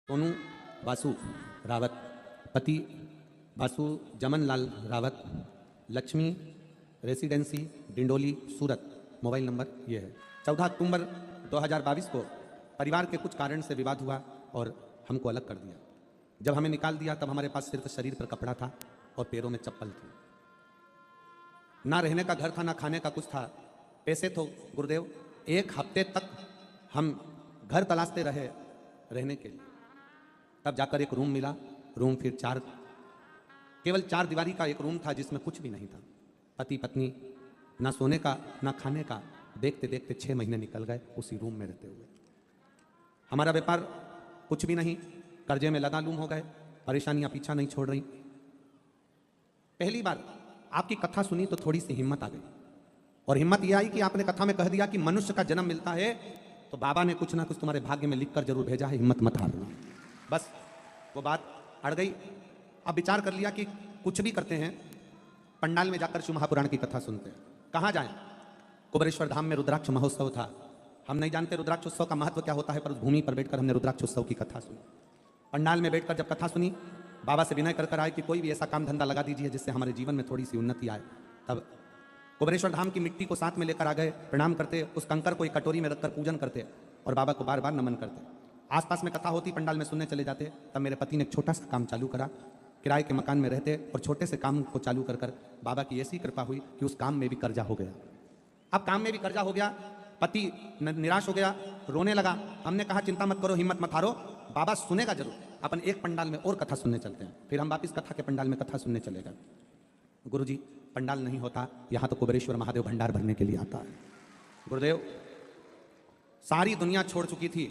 सोनू वासु रावत, पति वासु जमन लाल रावत, लक्ष्मी रेसिडेंसी डिंडोली सूरत, mobile number ये है। 14 अक्टूबर 2022 को परिवार के कुछ कारण से विवाद हुआ और हमको अलग कर दिया। जब हमें निकाल दिया तब हमारे पास सिर्फ शरीर पर कपड़ा था और पैरों में चप्पल थी। ना रहने का घर था, ना खाने का कुछ था। पैसे तो गुरुदेव 1 हफ्ते तक हम घर तलाशते रहे रहने के लिए, तब जाकर एक रूम मिला। रूम फिर केवल 4 दीवारी का एक रूम था जिसमें कुछ भी नहीं था। पति पत्नी, ना सोने का ना खाने का। देखते देखते 6 महीने निकल गए उसी रूम में रहते हुए। हमारा व्यापार कुछ भी नहीं, कर्जे में लदालूम हो गए, परेशानियां पीछा नहीं छोड़ रही। पहली बार आपकी कथा सुनी तो थोड़ी सी हिम्मत आ गई, और हिम्मत यह आई कि आपने कथा में कह दिया कि मनुष्य का जन्म मिलता है तो बाबा ने कुछ ना कुछ तुम्हारे भाग्य में लिखकर जरूर भेजा है, हिम्मत मत हारना। बस वो बात अड़ गई। अब विचार कर लिया कि कुछ भी करते हैं, पंडाल में जाकर शिव महापुराण की कथा सुनते हैं। कहाँ जाएं? कुबेरेश्वर धाम में रुद्राक्ष महोत्सव था। हम नहीं जानते रुद्राक्ष उत्सव का महत्व क्या होता है, पर उस भूमि पर बैठकर हमने रुद्राक्ष उत्सव की कथा सुनी। पंडाल में बैठकर जब कथा सुनी, बाबा से विनय कर आए कि कोई भी ऐसा काम धंधा लगा दीजिए जिससे हमारे जीवन में थोड़ी सी उन्नति आए। तब कुबेरेश्वर धाम की मिट्टी को साथ में लेकर आ गए, प्रणाम करते, उस कंकर को एक कटोरी में रखकर पूजन करते और बाबा को बार बार नमन करते। आसपास में कथा होती, पंडाल में सुनने चले जाते। तब मेरे पति ने एक छोटा सा काम चालू करा। किराए के मकान में रहते और छोटे से काम को चालू कर बाबा की ऐसी कृपा हुई कि उस काम में भी कर्जा हो गया। अब काम में भी कर्जा हो गया, पति निराश हो गया, रोने लगा। हमने कहा चिंता मत करो, हिम्मत मत हारो, बाबा सुनेगा जरूर। अपन एक पंडाल में और कथा सुनने चलते हैं। फिर हम वापिस कथा के पंडाल में कथा सुनने चले गए। गुरुजी पंडाल नहीं होता, यहाँ तो कुबेरेश्वर महादेव भंडार भरने के लिए आता है। गुरुदेव सारी दुनिया छोड़ चुकी थी,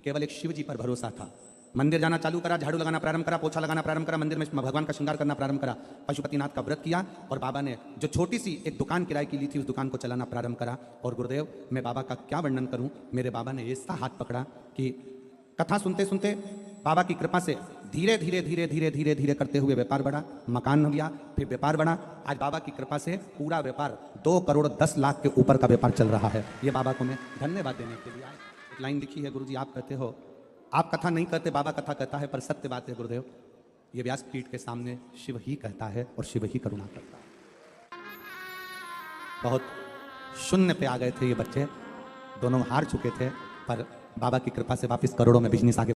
केवल एक शिव जी पर भरोसा था। मंदिर जाना चालू करा, झाड़ू लगाना प्रारंभ करा, पोछा लगाना प्रारंभ करा, मंदिर में भगवान का श्रृंगार करना प्रारंभ करा, पशुपतिनाथ का व्रत किया, और बाबा ने जो छोटी सी एक दुकान किराए की ली थी उस दुकान को चलाना प्रारंभ करा। और गुरुदेव मैं बाबा का क्या वर्णन करूं, मेरे बाबा ने ऐसा हाथ पकड़ा कि कथा सुनते सुनते बाबा की कृपा से धीरे धीरे धीरे धीरे धीरे धीरे करते हुए व्यापार बढ़ा, मकान हो गया, फिर व्यापार बढ़ा। आज बाबा की कृपा से पूरा व्यापार 2 करोड़ 10 लाख के ऊपर का व्यापार चल रहा है। ये बाबा को मैं धन्यवाद देने के लिए आया। एक लाइन लिखी है, गुरुजी आप कहते हो, आप कथा नहीं कहते, बाबा कथा कहता है, पर सत्य बात है गुरुदेव, ये व्यासपीठ के सामने शिव ही कहता है और शिव ही करुणा करता है। बहुत शून्य पे आ गए थे ये बच्चे, दोनों हार चुके थे, पर बाबा की कृपा से वापस करोड़ों में बिजनेस आगे